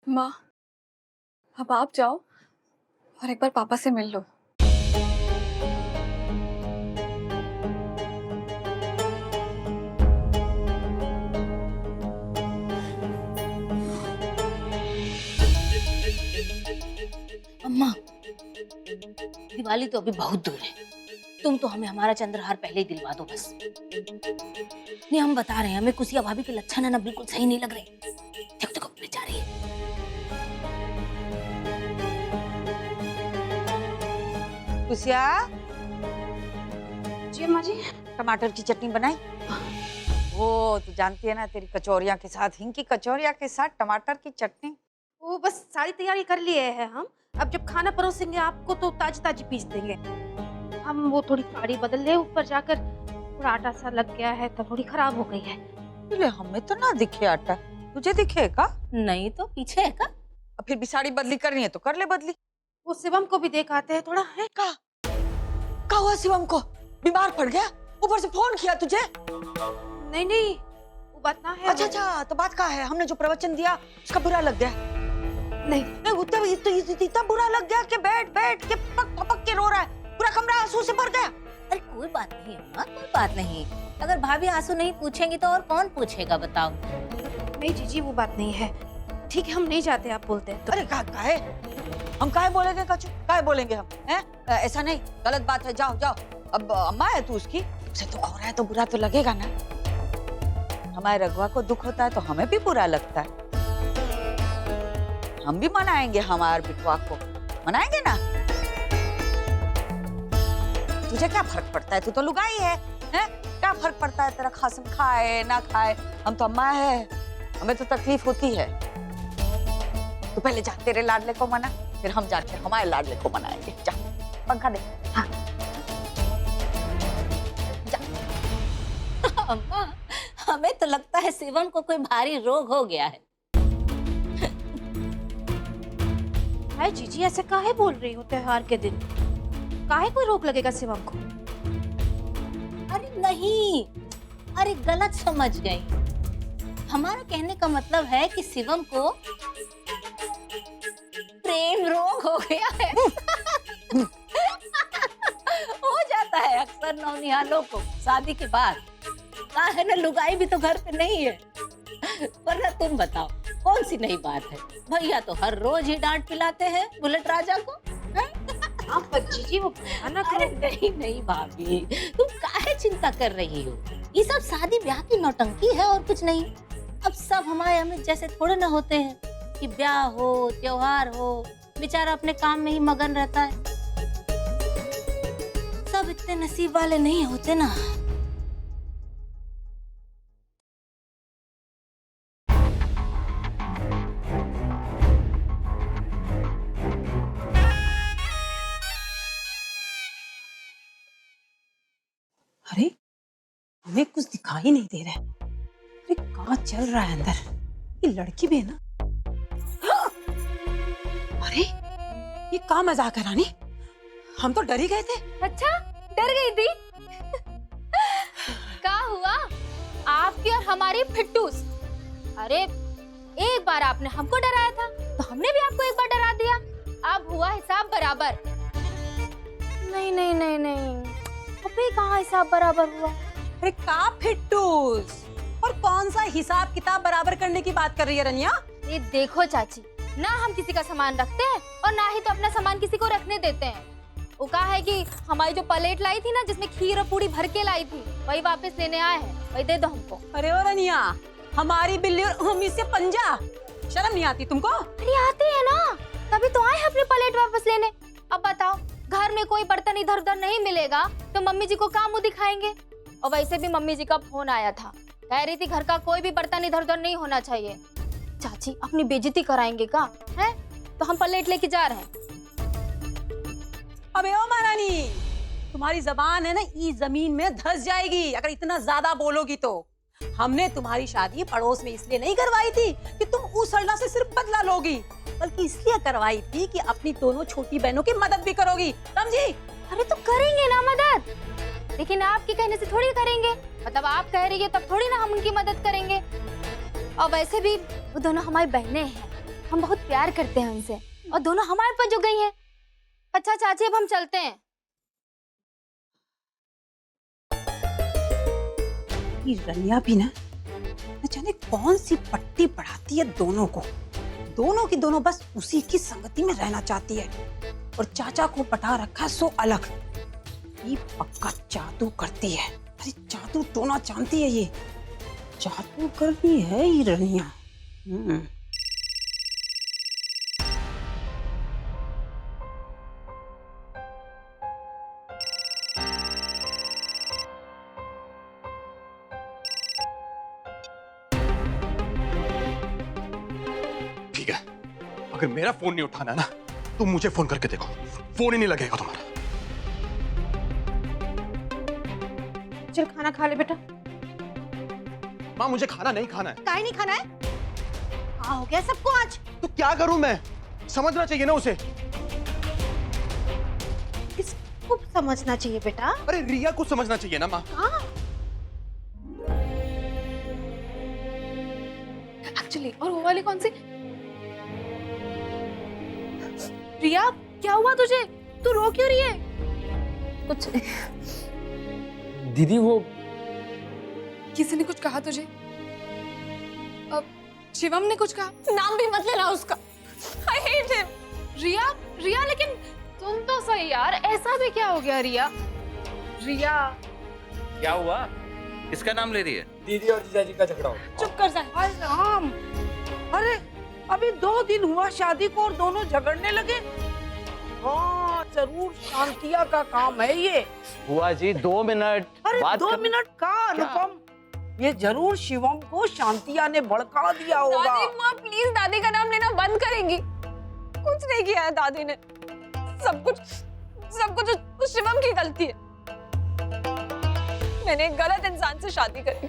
माँ, अब आप जाओ और एक बार पापा से मिल लो। अम्मा, दिवाली तो अभी बहुत दूर है। तुम तो हमें हमारा चंद्रहार पहले ही दिलवा दो बस। नहीं, हम बता रहे हैं, हमें कुसिया भाभी के लक्षण है ना बिल्कुल सही नहीं लग रहे। देखो देखो बेचारी है। कुसिया, जी अम्मा जी। टमाटर की चटनी बनाई? वो तू जानती है ना, तेरी कचौरियाँ के साथ, हिंग की कचौरियाँ के साथ टमाटर की चटनी। वो बस सारी तैयारी कर लिए हैं हम। अब जब खाना परोसेंगे आपको तो ताजी ताजी पीस देंगे। हम वो थोड़ी साड़ी बदल ले, ऊपर जाकर थोड़ा आटा सा लग गया है तो थोड़ी खराब हो गई है। ले, हमें तो ना दिखे आटा, तुझे दिखेगा? नहीं तो पीछे है का? अब फिर भी साड़ी बदली करनी है तो कर ले बदली। वो शिवम को भी देख आते हैं थोड़ा है। का हुआ शिवम को? बीमार पड़ गया? ऊपर से फोन किया तुझे? नहीं नहीं, वो बात ना है। अच्छा अच्छा, तो बात का है? हमने जो प्रवचन दिया उसका बुरा लग गया? नहीं नहीं, इतना बुरा लग गया कि बैठ बैठ के पक के रो रहा है, पूरा कमरा आंसू से भर गया। अरे कोई बात नहीं अम्मा, कोई बात नहीं। अगर भाभी आंसू नहीं पूछेंगी तो और कौन पूछेगा बताओ? नहीं जीजी, वो बात नहीं है। ठीक है, हम नहीं जाते आप बोलते हैं तो। अरे काहे हम काहे बोलेंगे कचू? काहे बोलेंगे हम? हैं? ऐसा नहीं, गलत बात है। जाओ जाओ। अब अम्मा है तू उसकी, उसे दुख हो रहा है तो बुरा तो लगेगा ना। हमारे रघुआ को दुख होता है तो हमें भी बुरा लगता है। हम भी मनाएंगे हमारे बिटवा को, मनाएंगे ना। तुझे क्या फर्क पड़ता है? तू तो लुगाई है, हैं? क्या फर्क पड़ता है तेरा खासम खाए ना खाए? हम तो अम्मा है, हमें तो तकलीफ होती है। तू पहले जा, तेरे लाडले को मना, फिर हम जाके हमारे लाडले को मनाएंगे। जा, पंखा दे। हाँ। जा। अम्मा, हमें तो लगता है शिवम को कोई भारी रोग हो गया है। हाय जीजी, ऐसे काहे बोल रही हो? त्योहार के दिन काहे कोई रोक लगेगा शिवम को? अरे नहीं, अरे गलत समझ गई। हमारा कहने का मतलब है कि शिवम को प्रेम रोग हो गया है। हो जाता है अक्सर नौनिहालों को शादी के बाद। कहा है ना, लुगाई भी तो घर पे नहीं है। वरना तुम बताओ कौन सी नई बात है? भैया तो हर रोज ही डांट पिलाते हैं बुलेट राजा को। आप जीजी वो भयानक अरे नहीं नहीं भाभी, तुम काहे चिंता कर रही हो? ये सब शादी ब्याह की नौटंकी है और कुछ नहीं। अब सब हमारे अमित जैसे थोड़े ना होते हैं कि ब्याह हो त्योहार हो बेचारा अपने काम में ही मगन रहता है। सब इतने नसीब वाले नहीं होते ना। अरे हमें कुछ दिखाई नहीं दे रहा है। अरे कहाँ चल रहा है अंदर? ये लड़की भी है ना? अरे ये कहाँ मजाक है रानी? हम तो डर ही गए थे। अच्छा, डर गई थी? क्या हुआ आपकी और हमारी फिट्टूस? अरे एक बार आपने हमको डराया था तो हमने भी आपको एक बार डरा दिया। अब हुआ हिसाब बराबर। नहीं नहीं नहीं नहीं, अबे कहाँ हिसाब बराबर हुआ? अरे का फिट्टूस? और कौन सा हिसाब किताब बराबर करने की बात कर रही है रनिया? ये देखो चाची, ना हम किसी का सामान रखते हैं और ना ही तो अपना सामान किसी को रखने देते हैं। वो कहा है कि हमारी जो प्लेट लाई थी ना, जिसमें खीर और पूरी भर के लाई थी, वही वापस लेने आए हैं, वही दे दो हमको। अरे ओ रनिया, हमारी बिल्ली और हम इससे पंजा, शर्म नहीं आती तुमको? अरे आती है ना, तभी तो आए अपनी प्लेट वापस लेने। अब बताओ, घर में कोई बर्तन इधर उधर नहीं मिलेगा तो मम्मी जी को क्या मुंह दिखाएंगे? और वैसे भी मम्मी जी का फोन आया था, कह रही थी घर का कोई भी बर्तन इधर उधर नहीं होना चाहिए। चाची अपनी बेइज्जती कराएंगे का है? तो हम प्लेट लेके जा रहे हैं। अबे ओ महारानी, तुम्हारी जबान है ना ई जमीन में धस जाएगी अगर इतना ज्यादा बोलोगी तो। हमने तुम्हारी शादी पड़ोस में इसलिए नहीं करवाई थी कि तुम उस सड़ना से सिर्फ बदला लोगी, बल्कि इसलिए करवाई थी कि अपनी दोनों छोटी बहनों की मदद भी करोगी, समझी? अरे तो करेंगे ना मदद, लेकिन आपके कहने से थोड़ी करेंगे। मतलब आप कह रही है तब थोड़ी ना हम उनकी मदद करेंगे। और वैसे भी वो दोनों हमारी बहनें हैं, हम बहुत प्यार करते हैं उनसे और दोनों हमारे पर जो गई हैं। अच्छा चाची अब हम चलते हैं। ये रनिया भी ना न जाने कौन सी पट्टी पढ़ाती है दोनों को। दोनों की दोनों बस उसी की संगति में रहना चाहती है और चाचा को पटा रखा सो अलग। ये पक्का जादू करती है। अरे जादू टोना जानती है ये। जादू करती है ये रनिया। ठीक है, अगर मेरा फोन नहीं उठाना है ना तो मुझे फोन करके देखो, फोन ही नहीं लगेगा तुम्हारा। चल खाना खा ले बेटा। माँ मुझे खाना नहीं खाना है। काहे नहीं खाना है? हाँ हो गया सबको आज। तो क्या करूं मैं? समझना चाहिए ना उसे। किसको समझना चाहिए बेटा? अरे रिया को समझना चाहिए ना माँ। हाँ एक्चुअली और वो वाली कौन सी? रिया क्या हुआ तुझे? तू रो क्यों रही है? कुछ दीदी वो किसी ने कुछ कहा तुझे? अब शिवम ने कुछ कहा? नाम भी मत लेना उसका। I hate him। रिया रिया लेकिन तुम तो सही यार, ऐसा भी क्या हो गया रिया? रिया क्या हुआ? किसका नाम ले रही है? दीदी और जीजाजी का झगड़ा हो। चुप कर जा। राम, अरे अभी 2 दिन हुआ शादी को और दोनों झगड़ने लगे। हाँ जरूर शांतिया का काम है ये। बुआ जी 2 मिनट अरे बात 2 कर- मिनट का अनुपम, ये जरूर शिवम को शांतिया ने भड़का दिया होगा। दादी माँ प्लीज दादी का नाम लेना बंद करेंगी। कुछ नहीं किया है दादी ने, सब कुछ उस शिवम की गलती है। मैंने एक गलत इंसान से शादी करी।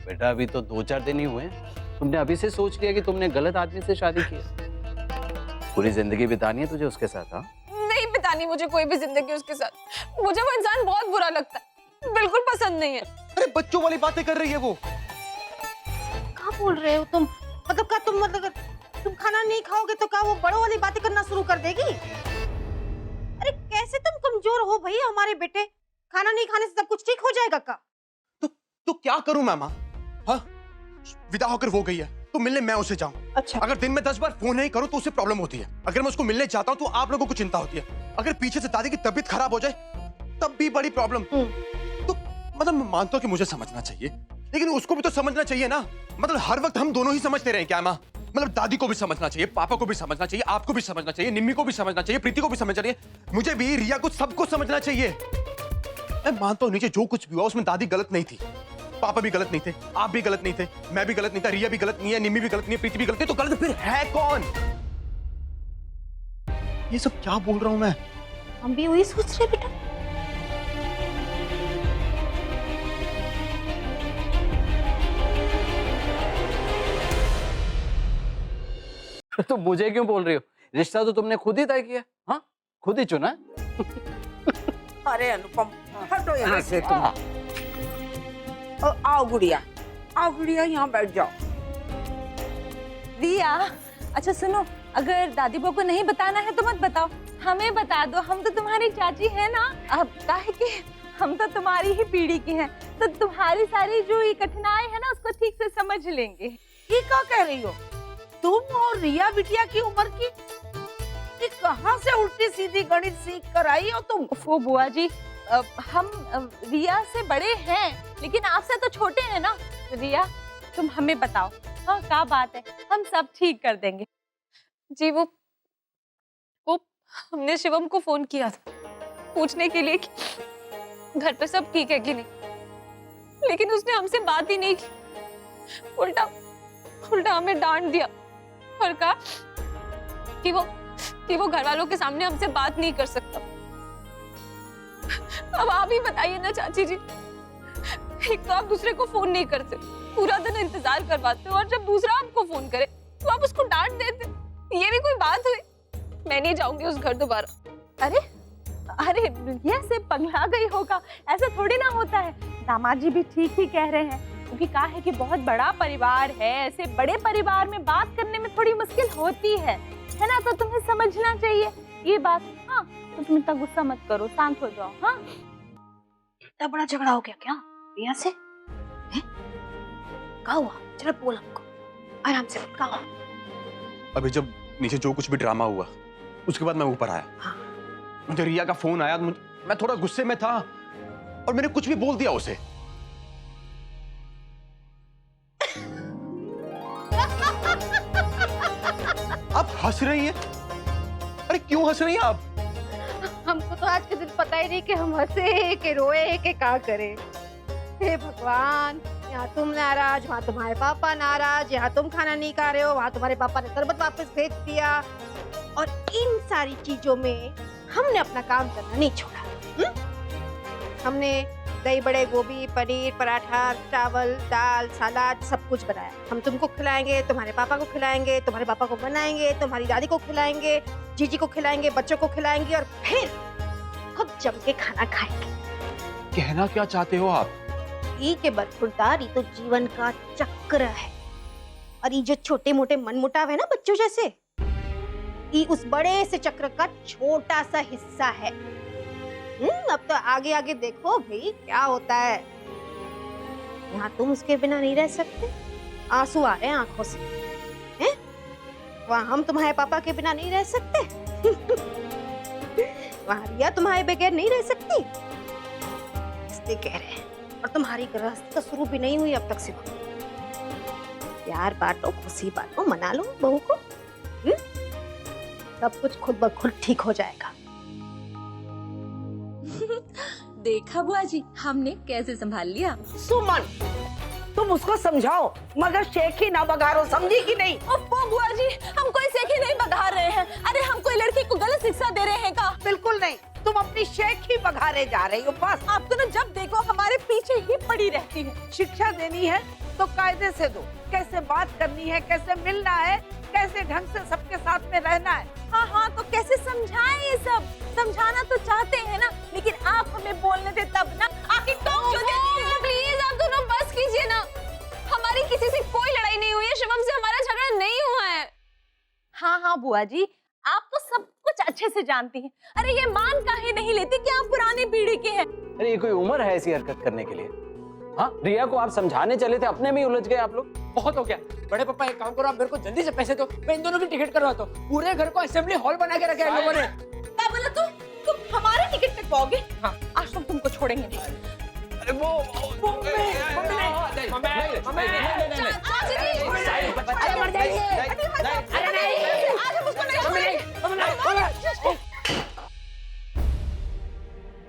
बेटा अभी तो 2-4 दिन ही हुए हैं। तुमने अभी से सोच लिया कि तुमने गलत आदमी से शादी की है? पूरी जिंदगी बितानी है तुझे उसके साथ? हाँ नहीं बितानी मुझे कोई भी जिंदगी उसके साथ। मुझे वो इंसान बहुत बुरा लगता है, बिल्कुल पसंद नहीं है। अरे बच्चों वाली बातें कर रही है वो। क्या बोल रहे हो तुम? मतलब क्या तुम खाना नहीं खाओगे तो क्या वो बड़ों वाली बातें करना शुरू कर देगी? अरे कैसे तुम कमजोर हो भाई हमारे बेटे? खाना नहीं खाने से सब कुछ ठीक हो जाएगा का? तो क्या करूं मैं माँ? हाँ विदा होकर वो गई है तो मिलने मैं उसे जाऊं। अच्छा अगर दिन में 10 बार फोन नहीं करूं तो उससे प्रॉब्लम होती है। अगर मैं उसको मिलने जाता हूं तो आप लोगों को चिंता होती है। अगर पीछे से दादी की तबीयत खराब हो जाए तब भी बड़ी प्रॉब्लम। तो मतलब मैं मानता हूं कि मुझे समझना चाहिए, लेकिन उसको भी तो समझना चाहिए ना। मतलब हर वक्त हम दोनों ही समझते रहे क्या माँ? मतलब दादी को भी समझना चाहिए, पापा को भी समझना चाहिए, आपको भी समझना चाहिए, निम्मी को भी समझना चाहिए, प्रीति को भी समझना चाहिए, मुझे भी, रिया को, सबको समझना चाहिए। मैं मानता हूं नीचे जो कुछ भी हुआ उसमें दादी गलत नहीं थी, पापा भी गलत नहीं थे, आप भी गलत नहीं थे, मैं भी गलत नहीं था, रिया भी गलत नहीं है, निम्मी भी गलत नहीं है, प्रीति भी गलत नहीं, तो गलत फिर है कौन? ये सब क्या बोल रहा हूं मैं? हम भी वही सोच रहे बेटा। तो मुझे क्यों बोल रही हो? रिश्ता तो तुमने खुद ही तय किया। हाँ खुद ही चुना। अरे अनुपम हटो यहाँ से तुम। आओ गुड़िया, यहाँ बैठ जाओ। रिया, अच्छा सुनो, अगर दादी बहू को नहीं बताना है तो मत बताओ, हमें बता दो, हम तो तुम्हारी चाची है ना। अब काहे कि हम तो तुम्हारी ही पीढ़ी की हैं, तो तुम्हारी सारी जो ये कठिनाई है ना उसको ठीक से समझ लेंगे। ये क्या कह रही हो? तुम और रिया बिटिया की उम्र की, ये कहाँ से उल्टी सीधी गणित सीख कर आई हो तुम? वो बुआ जी, हम रिया से बड़े हैं लेकिन आपसे तो छोटे हैं ना। रिया तुम हमें बताओ, हाँ क्या बात है, हम सब ठीक कर देंगे। जी वो हमने शिवम को फोन किया था पूछने के लिए कि घर पे सब ठीक है कि नहीं, लेकिन उसने हमसे बात ही नहीं की। उल्टा हमें डांट दिया और कहा कि वो घर वालों के सामने हमसे बात नहीं कर सकता। अब आप ही बताइए ना चाची जी, एक तो आप दूसरे को फोन नहीं करते, पूरा दिन इंतजार करवाते हो, और जब दूसरा आपको फोन करे तो आप उसको डांट देते। ये भी कोई बात हुई? मैं नहीं जाऊंगी उस घर दोबारा। अरे रिया से पगला गई होगा, ऐसा थोड़ी ना होता है। दामाद जी भी ठीक ही कह रहे हैं, क्योंकि कहा है कि बहुत बड़ा परिवार है, ऐसे बड़े परिवार में बात करने में थोड़ी मुश्किल होती है ना? तो तुम्हें समझना चाहिए ये बात। हाँ, तो तुम इतना गुस्सा मत करो, शांत हो जाओ। हाँ, इतना बड़ा झगड़ा हो गया क्या रिया से? क्या हुआ? चलो बोल हमको, आराम से बोल, क्या हुआ? अभी जब नीचे जो कुछ भी ड्रामा हुआ उसके बाद मैं ऊपर आया। हाँ। मुझे रिया का फोन आया, मैं थोड़ा गुस्से में था और मैंने कुछ भी बोल दिया उसे। आप हंस रही हैं? अरे क्यों हंस रही हैं आप? हमको तो आज के दिन पता ही नहीं कि हम हंसे कि रोए कि क्या करें। हे भगवान, यहाँ तुम नाराज, वहाँ तुम्हारे पापा नाराज, यहाँ तुम खाना नहीं खा रहे हो, वहाँ तुम्हारे पापा ने शरबत वापस भेज दिया। और इन सारी चीजों में हमने अपना काम करना नहीं छोड़ा। हमने दही बड़े, गोभी, पनीर, पराठा, चावल, दाल, सलाद सब कुछ बनाया। हम तुमको खिलाएंगे, तुम्हारे पापा को खिलाएंगे, तुम्हारे पापा को बनाएंगे, तुम्हारी दादी को खिलाएंगे, जीजी को खिलाएंगे, बच्चों को खिलाएंगे और फिर खुद जम के खाना खाएंगे। कहना क्या चाहते हो आप? ई के बरखुरदार, तो जीवन का चक्र है। और ये जो छोटे मोटे मनमुटाव है ना बच्चों जैसे, ये उस बड़े से चक्र का छोटा सा हिस्सा है। अब तो आगे आगे देखो भाई क्या होता है। यहाँ तुम उसके बिना नहीं रह सकते, आंसू आ रहे हैं आंखों से, हैं? वहाँ हम तुम्हारे पापा के बिना नहीं रह सकते। वहाँ रिया तुम्हारे बगैर नहीं रह सकती, इसलिए कह रहे हैं। और तुम्हारी गृहस्थी तो शुरू भी नहीं हुई अब तक से। प्यार बांटो, खुशी बांटो, मना लो बहू को, सब कुछ खुद ब खुद ठीक हो जाएगा। देखा बुआ जी, हमने कैसे संभाल लिया। सुमन, तुम उसको समझाओ, मगर शेख ही ना बघारो, समझी कि नहीं? ओफो बुआ जी, हम कोई सेखी नहीं बघा रहे हैं। अरे हम कोई लड़की को गलत शिक्षा दे रहे हैं का? बिल्कुल नहीं, तुम अपनी शेख ही बघारे जा रही हो बस। आप तो ना जब देखो हमारे पीछे ही पड़ी रहती है। शिक्षा देनी है तो कायदे से दो, कैसे बात करनी है, कैसे मिलना है, कैसे ढंग से सबके साथ में रहना है। हाँ हाँ, तो कैसे समझाएं? ये सब समझाना तो चाहते हैं ना, लेकिन आप हमें बोलने दे तब ना। आखिर टोक क्यों देती है? प्लीज आप दोनों बस कीजिए ना। हमारी किसी से कोई लड़ाई नहीं हुई है, शिवम से हमारा झगड़ा नहीं हुआ है। हाँ हाँ बुआ जी, आप तो सब कुछ अच्छे से जानती हैं। अरे ये मान काहे नहीं लेती कि आप पुरानी पीढ़ी के हैं? अरे ये कोई उम्र है ऐसी हरकत करने के लिए? हाँ, रिया को आप समझाने चले थे, अपने में ही उलझ गए आप लोग। बहुत हो गया। बड़े पापा एक काम करो, आप मेरे को जल्दी से पैसे दो, मैं इन दोनों की टिकट करवाता हूँ। पूरे घर को असेंबली हॉल बना के रखे हैं लोगों ने। क्या बोला तुम हमारे टिकट कटवाओगे? हाँ, आज तुम तुमको छोड़ेंगे नहीं। अरे वो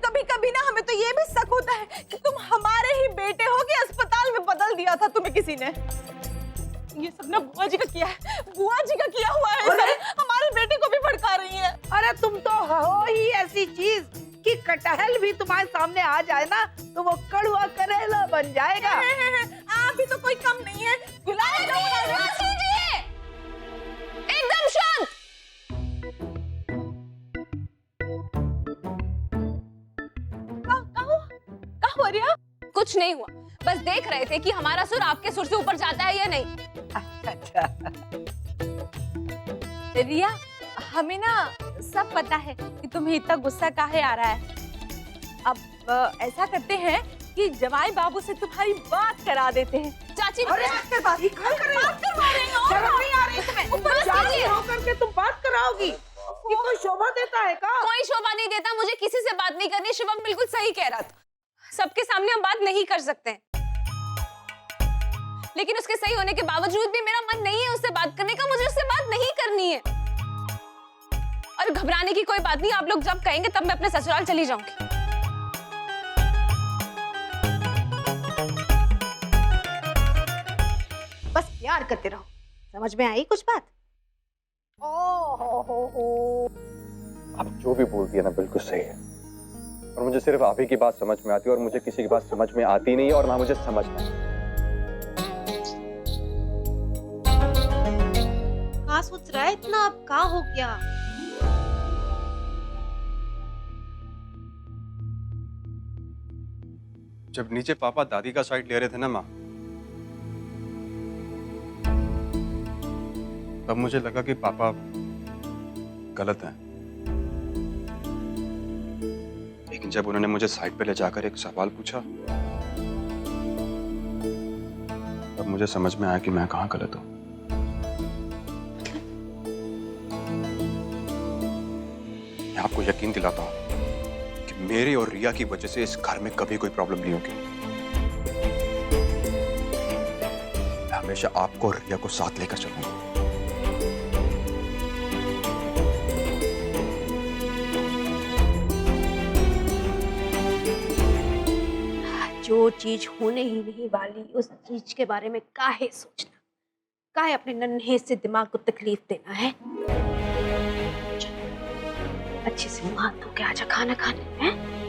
कभी कभी ना हमें तो ये भी शक होता है कि तुम हमारे ही बेटे हो कि अस्पताल में बदल दिया था तुम्हें किसी ने। ये सब ना बुआ जी का किया है, बुआ जी का किया हुआ है। हमारे बेटे को भी भड़का रही है। अरे तुम तो हो ही ऐसी चीज कि कटहल भी तुम्हारे सामने आ जाए ना तो वो कड़वा करेला बन जाएगा। आप भी तो कोई कम नहीं है। एकदम शांत। क्या हुआ रिया? कुछ नहीं हुआ, बस देख रहे थे कि हमारा सुर आपके सुर से ऊपर जाता है या नहीं। अच्छा, रिया, हमें ना सब पता है कि तुम्हें इतना गुस्सा काहे आ रहा है। अब ऐसा करते हैं कि जमाई बाबू से तुम्हारी बात करा देते हैं। चाची, अरे बात करवा रही हो। शर्म नहीं आ रही तुम्हें? ऊपर चाची होकर के तुम बात कराओगी? ये कोई शोभा देता है का? कोई शोभा नहीं देता, मुझे किसी से बात नहीं करनी। शिवम बिल्कुल सही कह रहा था, सबके सामने हम बात नहीं कर सकते, लेकिन उसके सही होने के बावजूद भी मेरा मन नहीं है उससे बात करने का। मुझे उससे बात नहीं करनी है। और घबराने की कोई बात नहीं, आप लोग जब कहेंगे तब मैं अपने ससुराल चली जाऊंगी। बस प्यार करते रहो। समझ में आई कुछ बात? ओ आप जो भी बोलती है ना बिल्कुल सही है, और मुझे सिर्फ आप ही की बात समझ में आती है और मुझे किसी की बात समझ में आती नहीं है और ना मुझे समझना। क्या सोच रहा है इतना? अब क्या हो गया? जब नीचे पापा दादी का साइड ले रहे थे ना माँ, तब मुझे लगा कि पापा गलत हैं। लेकिन जब उन्होंने मुझे साइड पे ले जाकर एक सवाल पूछा, तब मुझे समझ में आया कि मैं कहाँ गलत हूँ। मैं आपको यकीन दिलाता हूँ कि मेरी और रिया की वजह से इस घर में कभी कोई प्रॉब्लम नहीं होगी। मैं हमेशा आपको और रिया को साथ लेकर चलूंगा। जो चीज होने ही नहीं वाली उस चीज के बारे में काहे सोचना, काहे अपने नन्हे से दिमाग को तकलीफ देना है। चल, अच्छे से मुंह हाथ धो के आजा खाना खाने। हैं?